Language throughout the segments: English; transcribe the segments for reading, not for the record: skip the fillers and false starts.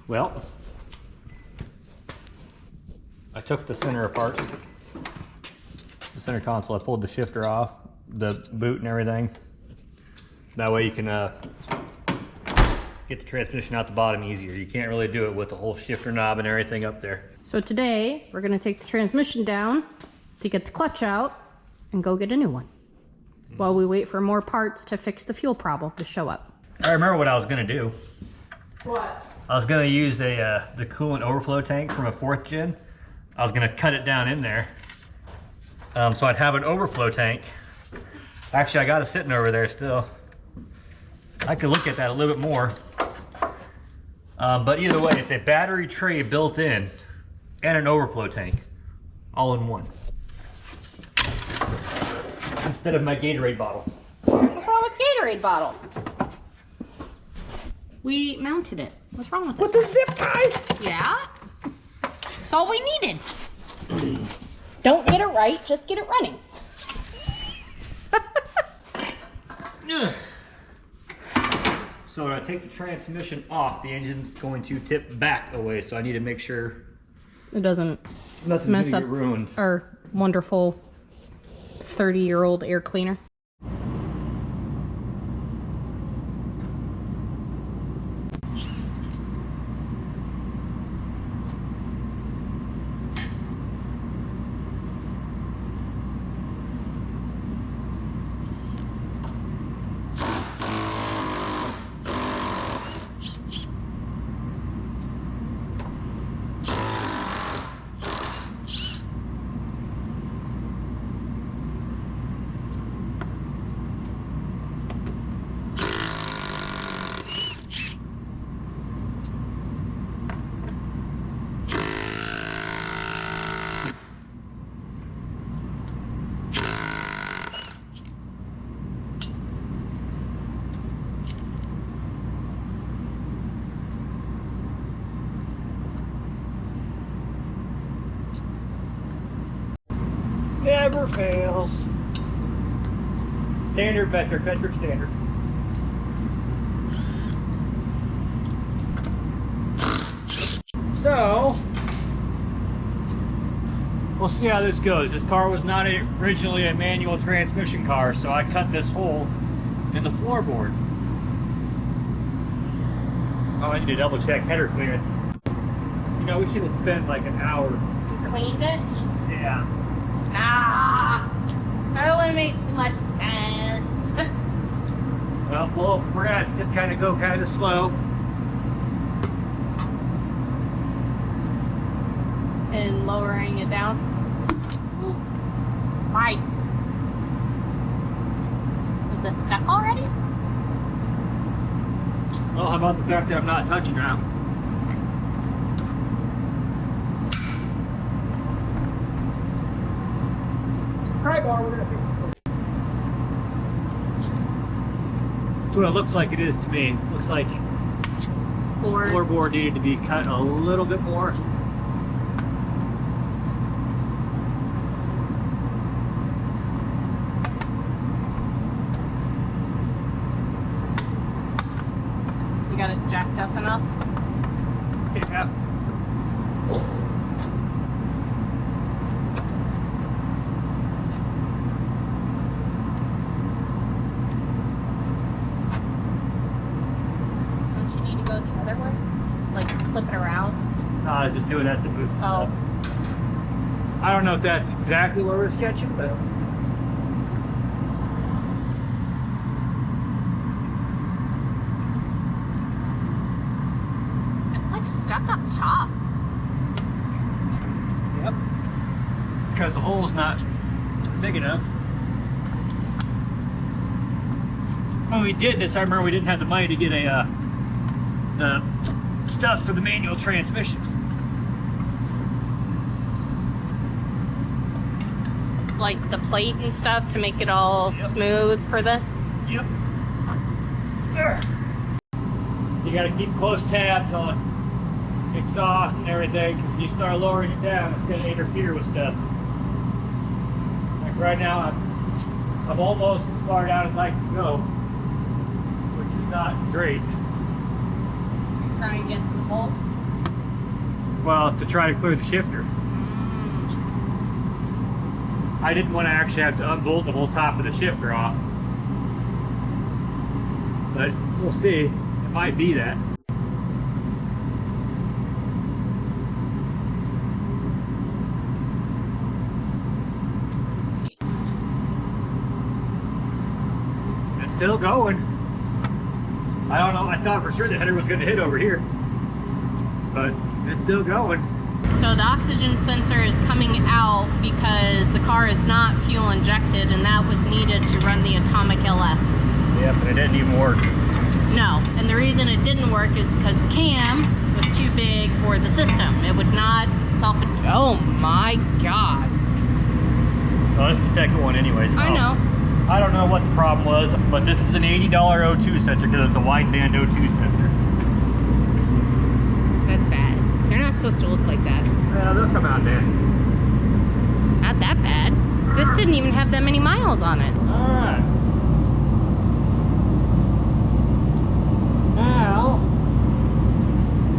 Well, I took the center apart, the center console. I pulled the shifter off, the boot and everything. That way you can get the transmission out the bottom easier. You can't really do it with the whole shifter knob and everything up there. So today we're gonna take the transmission down to get the clutch out and go get a new one while we wait for more parts to fix the fuel problem to show up. I remember what I was gonna do. What? I was gonna use the coolant overflow tank from a 4th gen. I was gonna cut it down in there. So I'd have an overflow tank. Actually, I got it sitting over there still. I could look at that a little bit more. But either way, it's a battery tray built in and an overflow tank, all in one. Instead of my Gatorade bottle. What's wrong with Gatorade bottle? We mounted it. What's wrong with it? With the zip tie? Yeah. That's all we needed. Don't get it right, just get it running. So when I take the transmission off, the engine's going to tip back away, so I need to make sure It doesn't nothing's mess gonna up get ruined. our wonderful 30-year-old air cleaner. Never fails. Standard metric standard. So, we'll see how this goes. This car was not originally a manual transmission car, so I cut this hole in the floorboard. Oh, I need to double check header clearance. You know, we should have spent like an hour. You cleaned it? Yeah. Ah, that wouldn't make too much sense. Well, we're gonna have to just kind of go kind of slow. And lowering it down. Why? Is it stuck already? Well, how about the fact that I'm not touching now? Pry bar, we're gonna fix it. That's what it looks like it is to me. Looks like floorboard needed to be cut a little bit more. You got it jacked up enough? Yeah. Flip it around? No, I was just doing that to move stuff. Oh. I don't know if that's exactly where we're sketching, but it's like stuck up top. yep. It's because the hole's not big enough. When we did this, I remember we didn't have the money to get the stuff for the manual transmission. Like the plate and stuff to make it all smooth for this? Yep. There. So you got to keep close tabs on exhaust and everything. If you start lowering it down, it's going to interfere with stuff. Like right now, I'm almost as far down as I can go, which is not great. Try and get to the bolts. Well, to try to clear the shifter. I didn't want to actually have to unbolt the whole top of the shifter off. But we'll see. It might be that. It's still going. I don't know. I thought for sure the header was going to hit over here. But it's still going. So the oxygen sensor is coming out because the car is not fuel injected, and that was needed to run the Atomic LS. Yep, and it didn't even work. No, and the reason it didn't work is because the cam was too big for the system. It would not oh my god. Well, that's the second one anyways. I know. I don't know what the problem was, but this is an $80 O2 sensor because it's a wideband O2 sensor. That's bad. They're not supposed to look like that. Yeah, they'll come out then. Not that bad. This didn't even have that many miles on it. Alright. Now,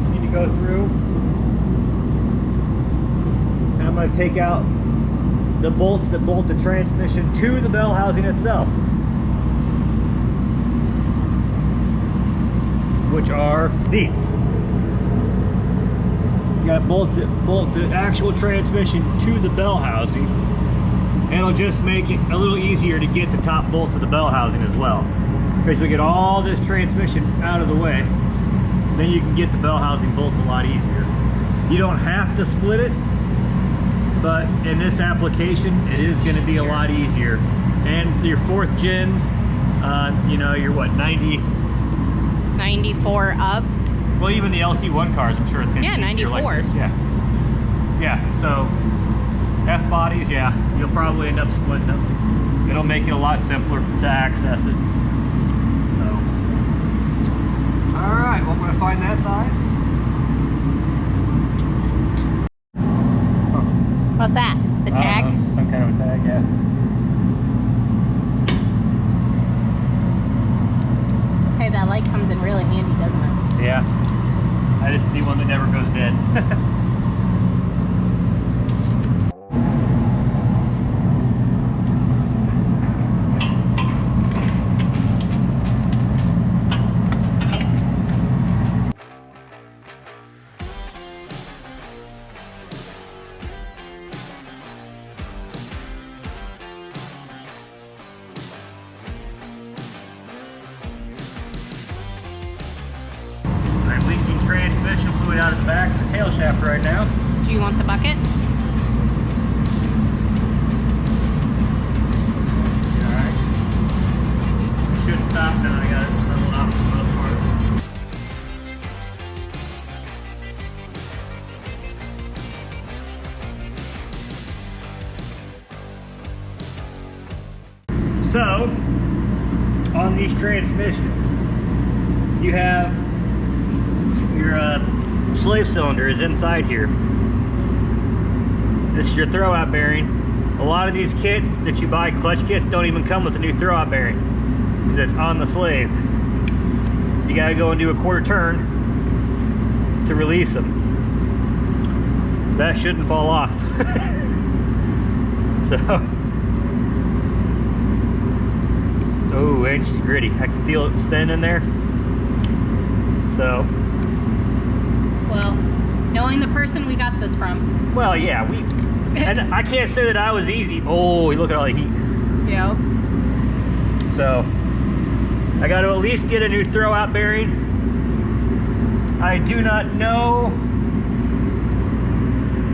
I need to go through and I'm going to take out the bolts that bolt the transmission to the bell housing itself, which are these. You got bolts that bolt the actual transmission to the bell housing, and it'll just make it a little easier to get the top bolts of the bell housing as well, because we get all this transmission out of the way, then you can get the bell housing bolts a lot easier. You don't have to split it, but in this application it is going to be a lot easier. And your 4th gens, you know, you're what, 94 up. Well, even the LT1 cars, I'm sure it's going to be easier 94. like this. Yeah, so F bodies, yeah, you'll probably end up splitting them. It'll make it a lot simpler to access it. So, all right, well, I'm going to find that size. What's that? The tag? Some kind of a tag, yeah. Hey, that light comes in really handy, doesn't it? Yeah. I just need one that never goes dead. Transmission fluid out of the back of the tail shaft right now. Do you want the bucket? Alright. It should stop now. I got it settled off for the most part. So, on these transmissions, you have your slave cylinder is inside here. This is your throwout bearing. A lot of these kits that you buy, clutch kits, don't even come with a new throwout bearing because it's on the slave. You gotta go and do a quarter turn to release them. That shouldn't fall off. So, oh, and she's gritty. I can feel it spinning in there. So, well, knowing the person we got this from. well, yeah, and I can't say that I was easy. Oh, look at all the heat. Yeah. So, I got to at least get a new throwout bearing. I do not know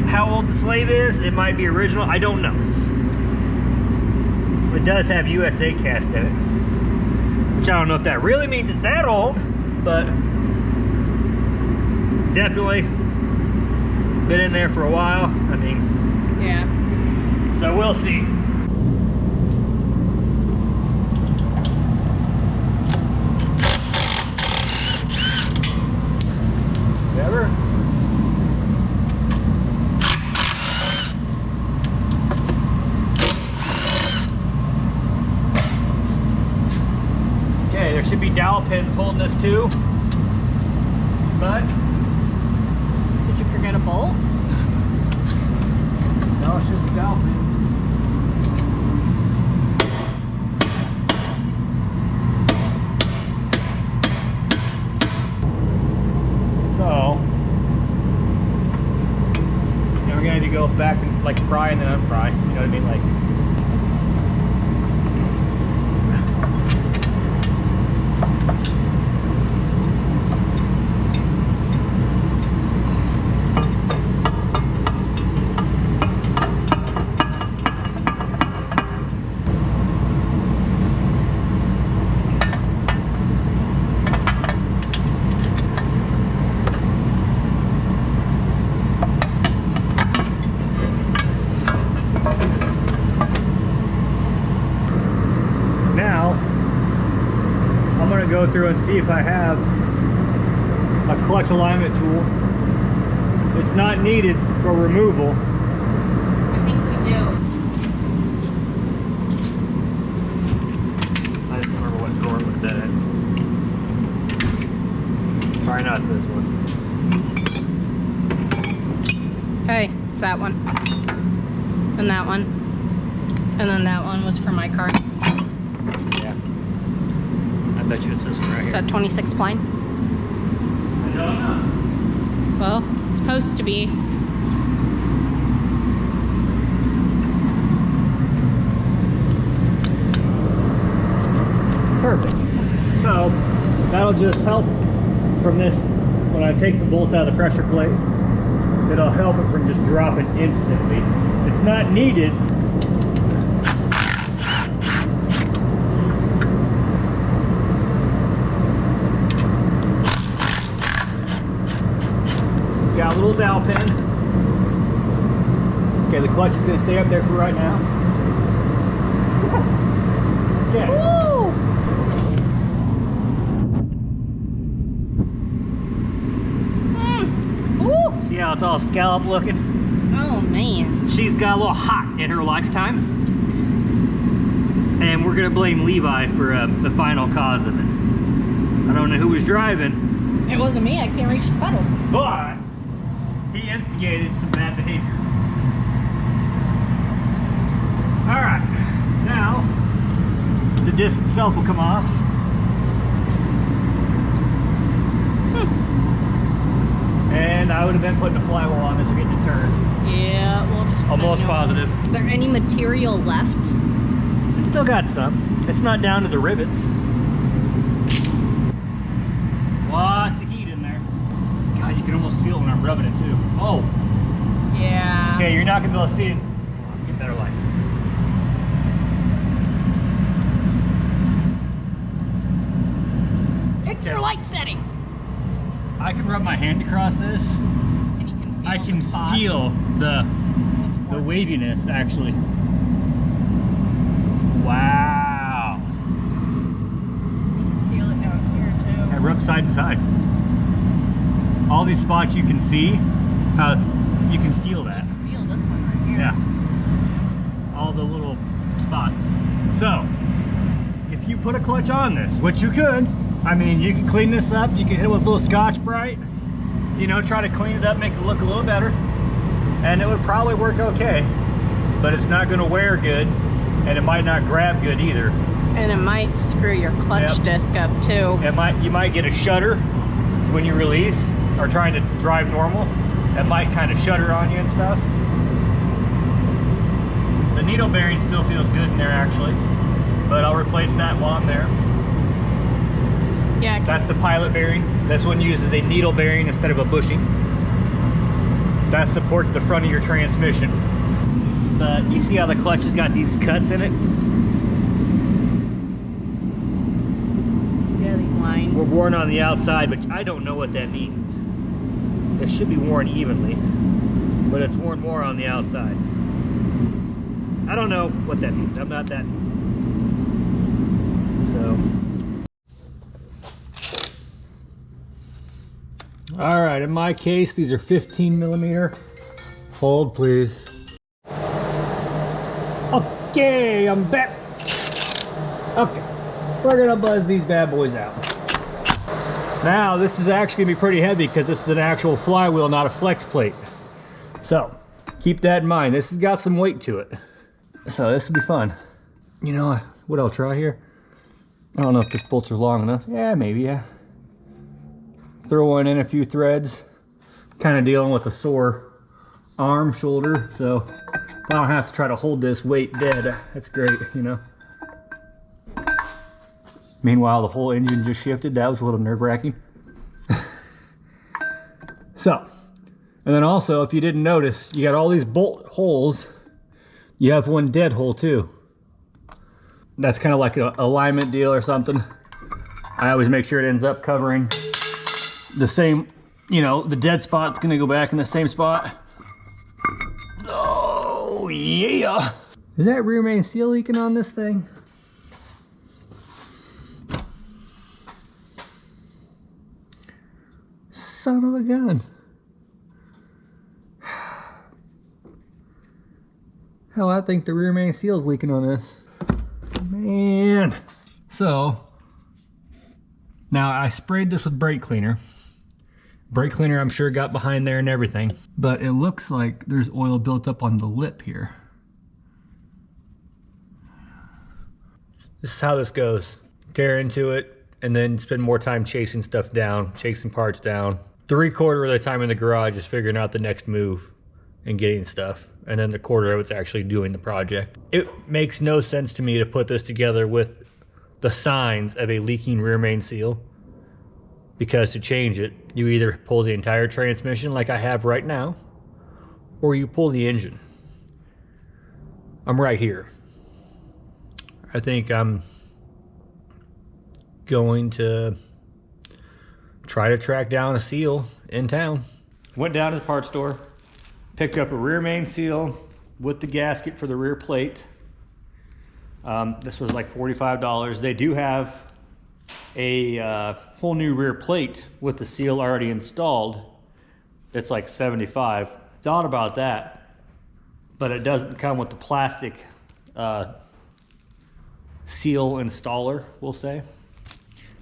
how old the slave is. It might be original. I don't know. It does have USA cast in it, which I don't know if that really means it's that old, but definitely been in there for a while. I mean, yeah. So we'll see. Whatever. Okay, there should be dowel pins holding this too, but Did you forget a bolt? No, it's just the valve pins. So, yeah, we're gonna have to go back and like pry and then unpry. You know what I mean? Like. Go through and see if I have a clutch alignment tool. It's not needed for removal. I think we do. I just don't remember what drawer with that. Probably not this one. Okay, it's that one. And that one. And then that one was for my car. I bet you it's this one right Is here. that 26 pline? I don't know. Well, it's supposed to be. Perfect. So that'll just help from this when I take the bolts out of the pressure plate. It'll help it from just dropping instantly. It's not needed. Got a little dowel pin. Okay, the clutch is going to stay up there for right now. Yeah. Woo! Ooh. See how it's all scallop looking? Oh man. She's got a little hot in her lifetime. And we're going to blame Levi for the final cause of it. I don't know who was driving. It wasn't me, I can't reach the pedals. But he instigated some bad behavior. All right, now the disc itself will come off. And I would have been putting a flywheel on this or getting it turned. Yeah, we'll just put Almost a new one. positive. Is there any material left? It's still got some. It's not down to the rivets. Lots of heat in there. God, you can almost feel it when I'm rubbing it too. Oh. Yeah. Okay, you're not gonna be able to see it. Get better light. Pick your light setting. I can rub my hand across this. And you can feel I can the spots. feel the It's waviness actually. Wow. You can feel it down here too. I rub side to side. All these spots you can see how it's, you can feel that. You can feel this one right here. Yeah. All the little spots. So, if you put a clutch on this, which you could, I mean, you can clean this up, you can hit it with a little Scotch-Brite, you know, try to clean it up, make it look a little better, and it would probably work okay, but it's not going to wear good, and it might not grab good either. And it might screw your clutch Yep. disc up too. You might get a shudder when you release, or trying to drive normal. It might kind of shudder on you and stuff. The needle bearing still feels good in there actually, but I'll replace that while I'm there. Yeah. That's the pilot bearing. This one uses a needle bearing instead of a bushing. That supports the front of your transmission. But you see how the clutch has got these cuts in it? Yeah, these lines. We're worn on the outside, but I don't know what that means. It should be worn evenly, but it's worn more on the outside. I don't know what that means. I'm not that. So. All right, in my case, these are 15mm. Hold, please. Okay, I'm back. Okay, we're gonna buzz these bad boys out. Now, this is actually gonna be pretty heavy because this is an actual flywheel, not a flex plate. So keep that in mind. This has got some weight to it. So this will be fun. You know what I'll try here? I don't know if the bolts are long enough. Yeah, maybe, yeah. Throw one in, a few threads. Kind of dealing with a sore arm, shoulder. So if I don't have to try to hold this weight dead, that's great, you know. Meanwhile, the whole engine just shifted. That was a little nerve-wracking. So, and then also, if you didn't notice, you got all these bolt holes. You have one dead hole too. That's kind of like an alignment deal or something. I always make sure it ends up covering the same, you know, the dead spot's gonna go back in the same spot. Oh, yeah. Is that rear main seal leaking on this thing? Son of a gun. Hell, I think the rear main seal's leaking on this. Man. So, now I sprayed this with brake cleaner. Brake cleaner I'm sure got behind there and everything. But it looks like there's oil built up on the lip here. This is how this goes. Tear into it and then spend more time chasing stuff down, chasing parts down. 3/4 of the time in the garage is figuring out the next move and getting stuff. And then the quarter of it's actually doing the project. It makes no sense to me to put this together with the signs of a leaking rear main seal. Because to change it, you either pull the entire transmission like I have right now, or you pull the engine. I'm right here. I think I'm going to try to track down a seal in town. Went down to the parts store, picked up a rear main seal with the gasket for the rear plate. This was like $45. They do have a whole new rear plate with the seal already installed. It's like $75. Thought about that, but it doesn't come with the plastic seal installer, we'll say.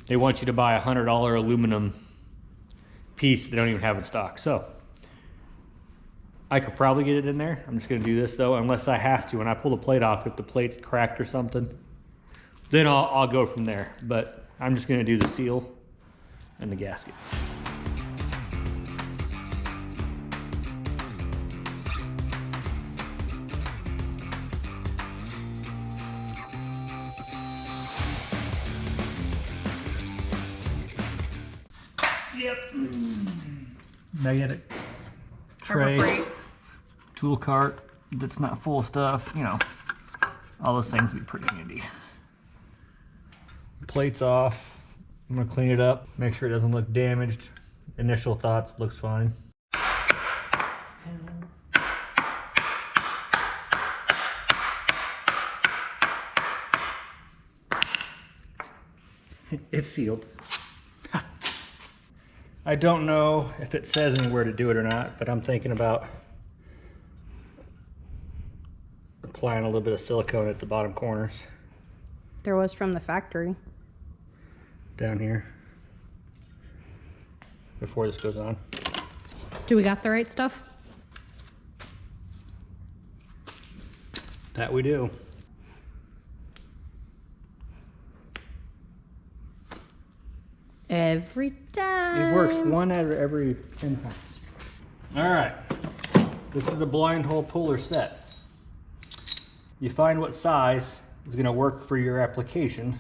They want you to buy a $100 aluminum piece they don't even have in stock. So I could probably get it in there. I'm just gonna do this though, unless I have to. When I pull the plate off, if the plate's cracked or something, then I'll go from there. But I'm just gonna do the seal and the gasket. Yep. Magnetic tray, tool cart that's not full of stuff, you know, all those things would be pretty handy. Plates off. I'm gonna clean it up, make sure it doesn't look damaged. Initial thoughts, looks fine. It's sealed. I don't know if it says anywhere to do it or not, but I'm thinking about applying a little bit of silicone at the bottom corners. There was from the factory. Down here. Before this goes on. Do we got the right stuff? That we do. Every time. It works 1 out of every 10 times. All right, this is a blind hole puller set. You find what size is gonna work for your application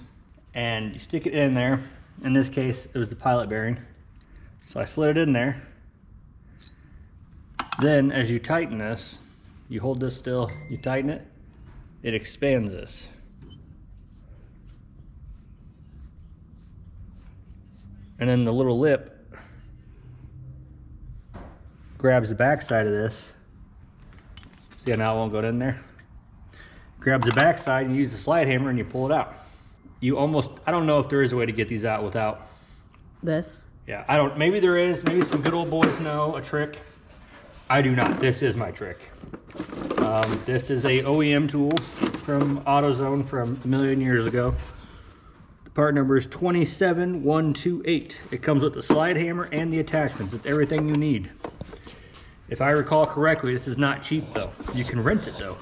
and you stick it in there. In this case, it was the pilot bearing. So I slid it in there. Then as you tighten this, you hold this still, you tighten it, it expands this. And then the little lip grabs the back side of this. See how now it won't go in there? Grabs the back side and you use the slide hammer and you pull it out. You almost, I don't know if there is a way to get these out without this. Yeah, I don't, maybe there is, maybe some good old boys know a trick. I do not, this is my trick. This is a OEM tool from AutoZone from a million years ago. Part number is 27128. It comes with the slide hammer and the attachments. It's everything you need. If I recall correctly, this is not cheap though. You can rent it though.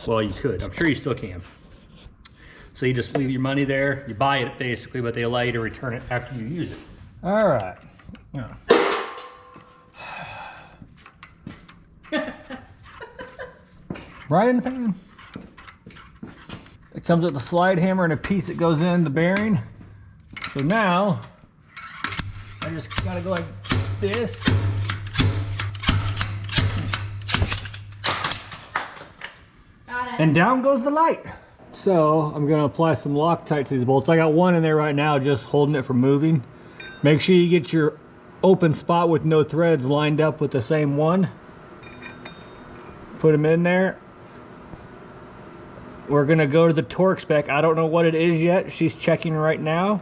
Well, you could. I'm sure you still can. So you just leave your money there. You buy it basically, but they allow you to return it after you use it. All right. Yeah. Right in the pan. It comes with the slide hammer and a piece that goes in the bearing. So now, I just gotta go like this. Got it. And down goes the light. So I'm gonna apply some Loctite to these bolts. I got one in there right now just holding it from moving. Make sure you get your open spot with no threads lined up with the same one. Put them in there. We're gonna go to the torque spec. I don't know what it is yet. She's checking right now.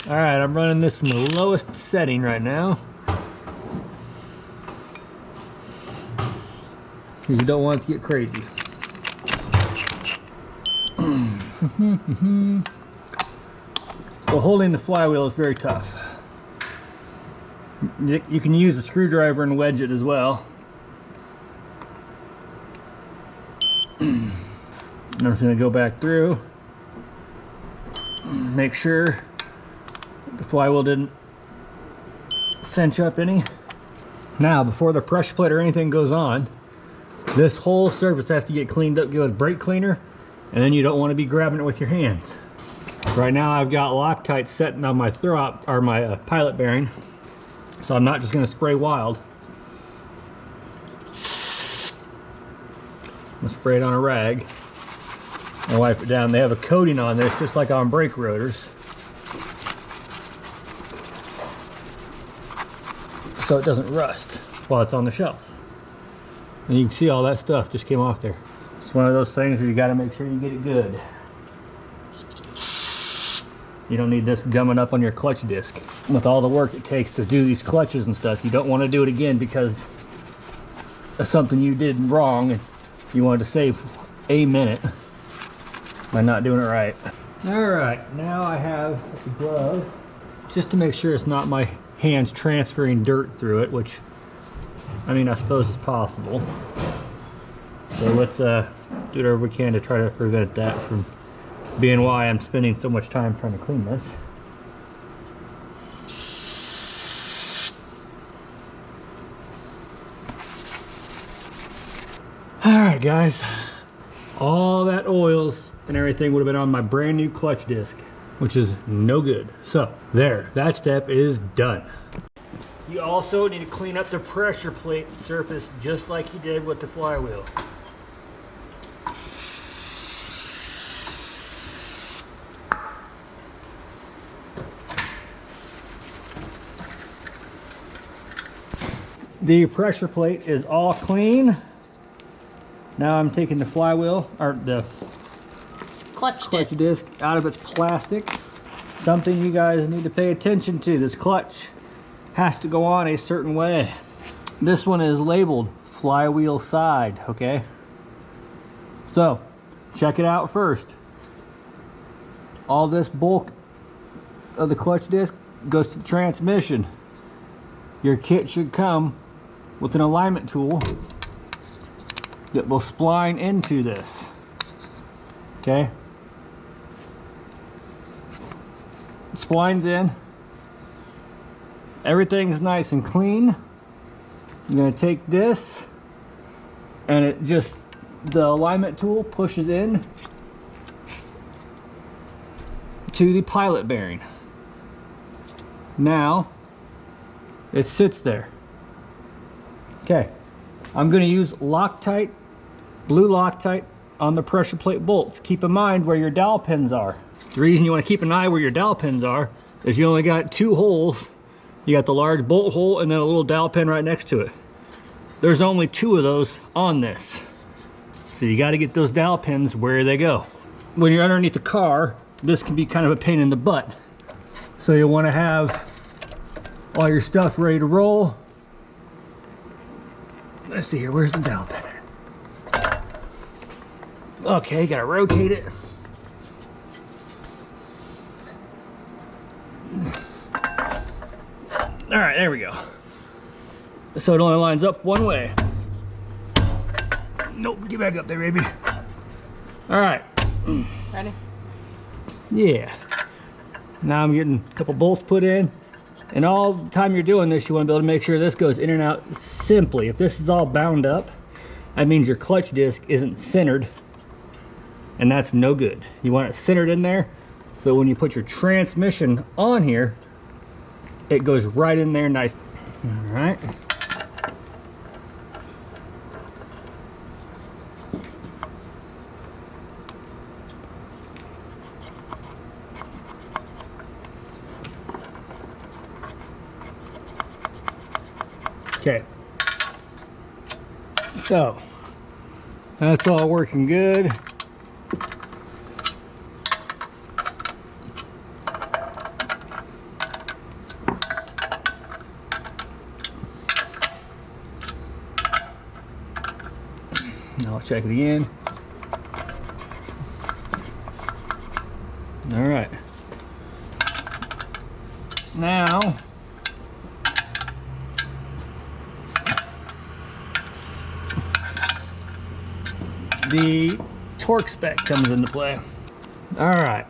All right, I'm running this in the lowest setting right now. Because you don't want it to get crazy. So holding the flywheel is very tough. You can use a screwdriver and wedge it as well. And I'm just going to go back through. Make sure the flywheel didn't cinch up any. Now, before the pressure plate or anything goes on, this whole surface has to get cleaned up good with brake cleaner, and then you don't want to be grabbing it with your hands. Right now I've got Loctite setting on my throw-up, or my pilot bearing, so I'm not just going to spray wild. I'm going to spray it on a rag and wipe it down. They have a coating on this just like on brake rotors, so it doesn't rust while it's on the shelf. And you can see all that stuff just came off there. It's one of those things where you got to make sure you get it good. You don't need this gumming up on your clutch disc. With all the work it takes to do these clutches and stuff, you don't want to do it again because of something you did wrong and you wanted to save a minute by not doing it right. All right, now I have the glove just to make sure it's not my hands transferring dirt through it, which, I mean, I suppose it's possible. So let's do whatever we can to try to prevent that from being why I'm spending so much time trying to clean this. All right, guys. All that oils and everything would have been on my brand new clutch disc, which is no good. So there, that step is done. You also need to clean up the pressure plate surface just like you did with the flywheel. The pressure plate is all clean. Now I'm taking the flywheel, or the Clutch disc out of its plastic. Something you guys need to pay attention to. This clutch has to go on a certain way. This one is labeled flywheel side, okay? So, check it out first. All this bulk of the clutch disc goes to the transmission. Your kit should come with an alignment tool that will spline into this, okay? It splines in. Everything's nice and clean. I'm gonna take this and it just, the alignment tool pushes in to the pilot bearing. Now it sits there. Okay, I'm gonna use Loctite, blue Loctite on the pressure plate bolts. Keep in mind where your dowel pins are. The reason you want to keep an eye where your dowel pins are is you only got two holes. You got the large bolt hole and then a little dowel pin right next to it. There's only two of those on this. So you got to get those dowel pins where they go. When you're underneath the car, this can be kind of a pain in the butt. So you want to have all your stuff ready to roll. Let's see here, where's the dowel pin? Okay, gotta rotate it. All right, there we go. So it only lines up one way. Nope, get back up there, baby. All right. Ready? Yeah. Now I'm getting a couple bolts put in. And all the time you're doing this, you want to be able to make sure this goes in and out simply. If this is all bound up, that means your clutch disc isn't centered. And that's no good. You want it centered in there, so when you put your transmission on here, it goes right in there nice. All right. Okay. So that's all working good. I'll check it again. All right. Now, the torque spec comes into play. All right.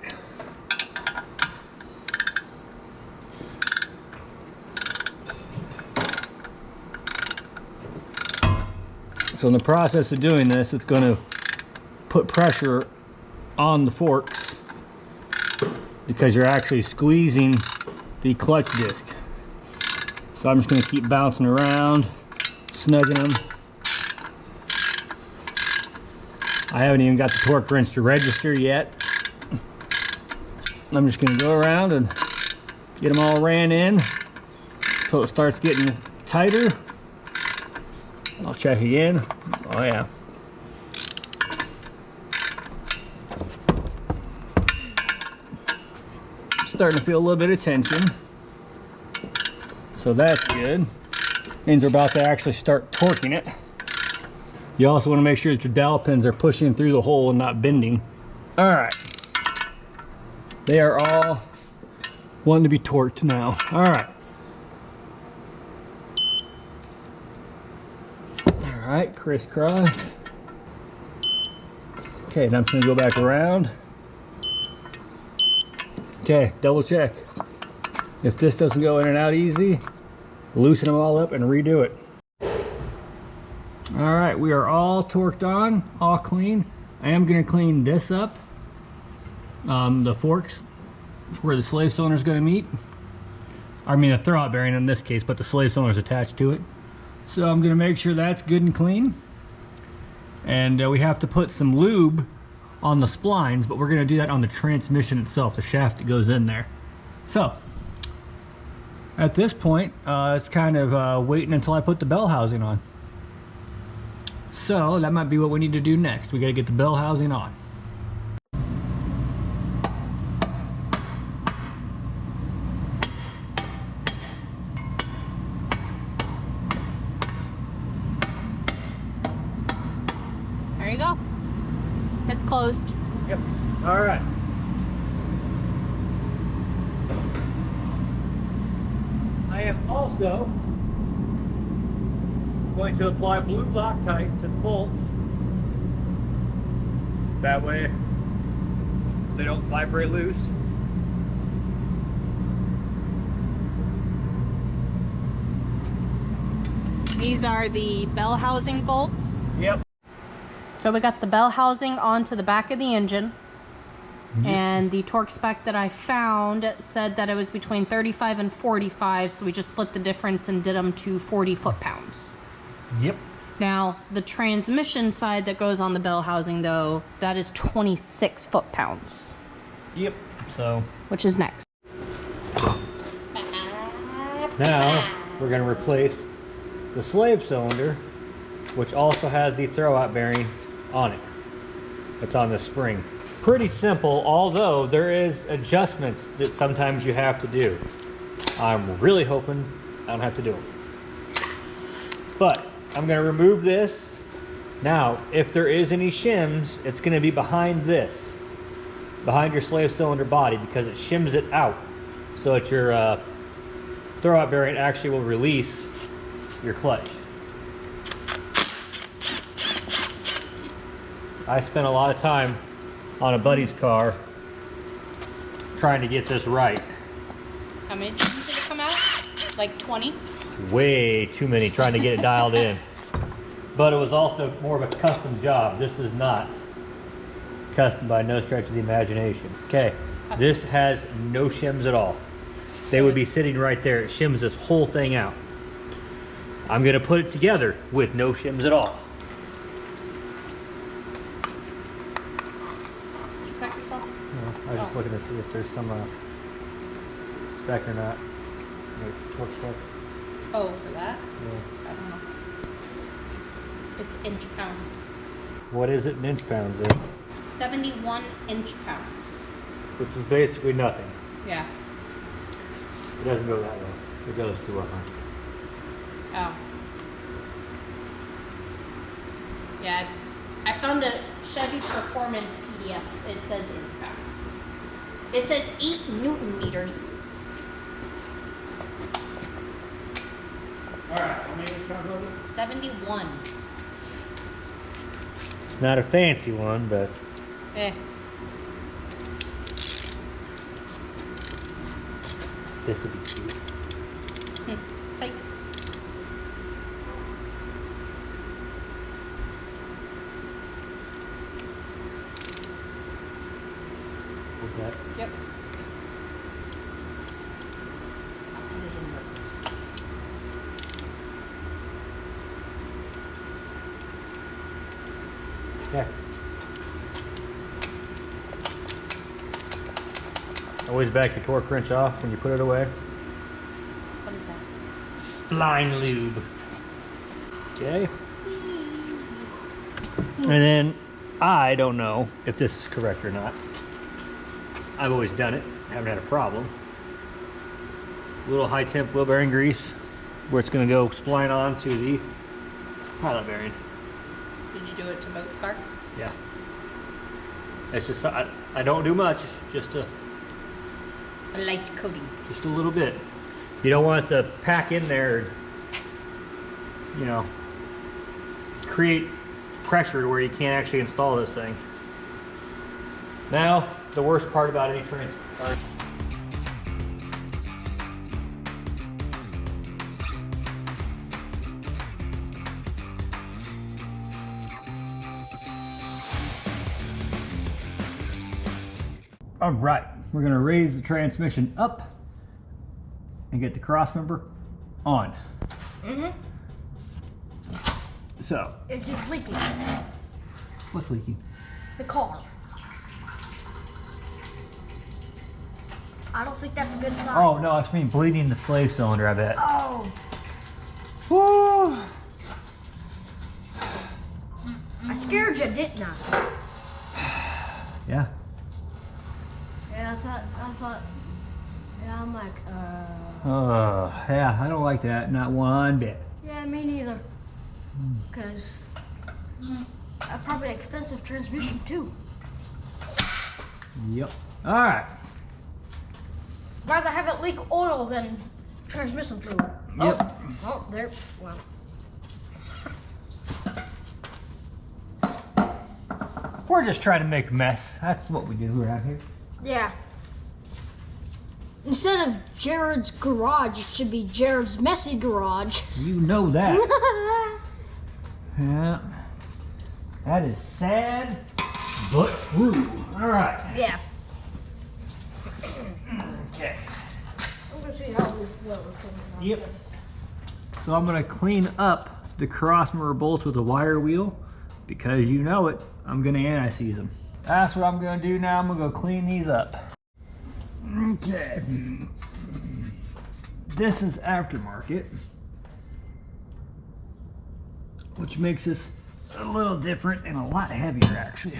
So in the process of doing this, it's going to put pressure on the forks because you're actually squeezing the clutch disc. So I'm just going to keep bouncing around, snugging them. I haven't even got the torque wrench to register yet. I'm just going to go around and get them all ran in until it starts getting tighter. I'll check again. Oh yeah. Starting to feel a little bit of tension. So that's good. Means we're about to actually start torquing it. You also want to make sure that your dowel pins are pushing through the hole and not bending. All right. They are all wanting to be torqued now. All right. All right, crisscross. Okay, now I'm just gonna go back around. Okay, double check. If this doesn't go in and out easy, loosen them all up and redo it. All right, we are all torqued on, all clean. I am gonna clean this up. The forks where the slave cylinder is gonna meet. I mean a throwout bearing in this case, but the slave cylinder is attached to it. So I'm gonna make sure that's good and clean. And we have to put some lube on the splines, but we're gonna do that on the transmission itself, the shaft that goes in there. So, at this point, it's kind of waiting until I put the bell housing on. So, that might be what we need to do next. We gotta get the bell housing on. There you go. It's closed. Yep. All right. I am also going to apply blue Loctite to the bolts. That way they don't vibrate loose. These are the bell housing bolts. Yep. So we got the bell housing onto the back of the engine. Yep. And the torque spec that I found said that it was between 35 and 45, so we just split the difference and did them to 40 foot-pounds. Yep. Now, the transmission side that goes on the bell housing, though, that is 26 foot-pounds. Yep. So which is next. now we're going to replace the slave cylinder, which also has the throwout bearing on it. It's on the spring. Pretty simple, although there is adjustments that sometimes you have to do. I'm really hoping I don't have to do them. But I'm going to remove this. Now, if there is any shims, it's going to be behind this, behind your slave cylinder body, because it shims it out so that your throwout bearing actually will release your clutch. I spent a lot of time on a buddy's car trying to get this right. How many times did it come out? Like 20? Way too many trying to get it dialed in. But it was also more of a custom job. This is not custom by no stretch of the imagination. Okay, this has no shims at all. They would be sitting right there. It shims this whole thing out. I'm gonna put it together with no shims at all. Did you cut yourself? No, I was just looking to see if there's some spec or not. What spec? Oh, for that? Yeah. I don't know. It's inch pounds. What is it in inch pounds then? 71 inch pounds. Which is basically nothing. Yeah. It doesn't go that way. It goes to 100. Oh. Yeah, I found a Chevy Performance PDF. It says inch pounds. It says 8 Newton meters. Alright, how many inch pounds was it? 71. It's not a fancy one, but Eh. this would be cute. Tight. With that. Yep. Okay. Always back your torque wrench off when you put it away. What is that? Spline lube. Okay. And then I don't know if this is correct or not. I've always done it, haven't had a problem. A little high temp wheel bearing grease where it's going to go spline on to the pilot bearing. Did you do it to Boat's car? Yeah. It's just, I don't do much, just a light coating. Just a little bit. You don't want it to pack in there and, you know, create pressure where you can't actually install this thing. Now, the worst part about any transfer. All right, we're gonna raise the transmission up and get the cross member on. So. It's just leaking. What's leaking? The car. I don't think that's a good sign. Oh no, it's me bleeding the slave cylinder, I bet. Oh. Woo! I scared you, didn't I? Yeah. Yeah, I thought, yeah, I'm like, Yeah, I don't like that, not one bit. yeah, me neither. Because probably an expensive transmission too. Yep. All right. Rather have it leak oil than transmission fluid. Yep. Oh, there, well. We're just trying to make a mess. That's what we do around here. Yeah. Instead of Jared's garage, it should be Jared's messy garage. You know that. Yeah. That is sad, but true. All right. Yeah. Okay. I'm gonna see how well it comes out. Yep. So I'm gonna clean up the cross member bolts with a wire wheel because you know it, I'm gonna anti-seize them. That's what I'm gonna do now. I'm gonna go clean these up. Okay. This is aftermarket, which makes this a little different and a lot heavier actually.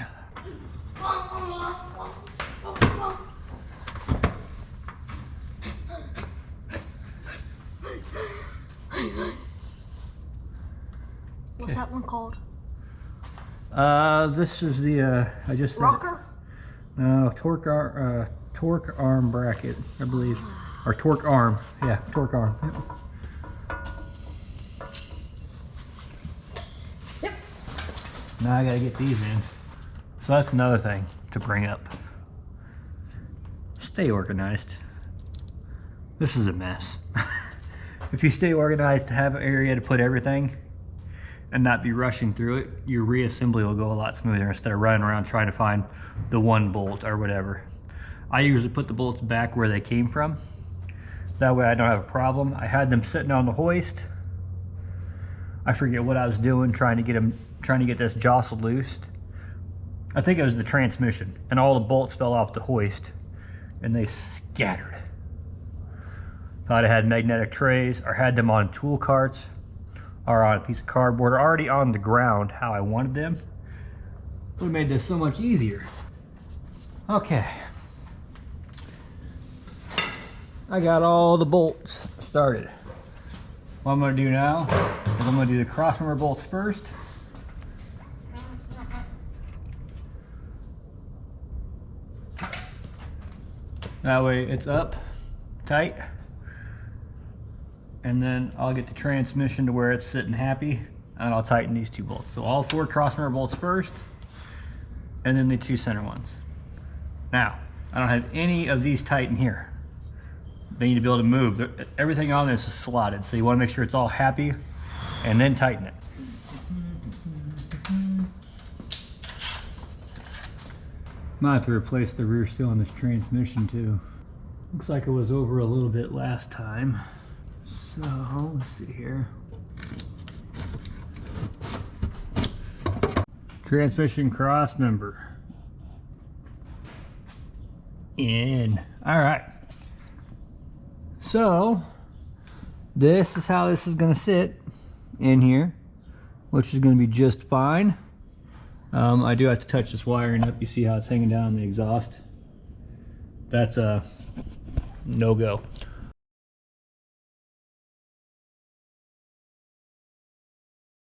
What's that one called? This is the I just said Rocker? no torque arm bracket, I believe. Or torque arm. Yeah, torque arm. Yep. Now I gotta get these in. So that's another thing to bring up. Stay organized. This is a mess. If you stay organized to have an area to put everything and not be rushing through it, your reassembly will go a lot smoother instead of running around trying to find the one bolt or whatever. I usually put the bolts back where they came from. That way I don't have a problem. I had them sitting on the hoist. I forget what I was doing, trying to get this jostled loose. I think it was the transmission, and all the bolts fell off the hoist and they scattered. If I'd have had magnetic trays or had them on tool carts or on a piece of cardboard or already on the ground how I wanted them, it would have made this so much easier. Okay. I got all the bolts started. What I'm going to do now is I'm going to do the crossmember bolts first. That way it's up tight. And then I'll get the transmission to where it's sitting happy, and I'll tighten these two bolts. So all 4 crossmember bolts first, and then the 2 center ones. Now, I don't have any of these tight in here. They need to be able to move. Everything on this is slotted, so you want to make sure it's all happy, and then tighten it. Might have to replace the rear seal on this transmission too. Looks like it was over a little bit last time. So, let's see here. Transmission cross member. In. Alright. So, this is how this is going to sit in here, which is going to be just fine. I do have to touch this wiring up. You see how it's hanging down the exhaust? That's a no-go.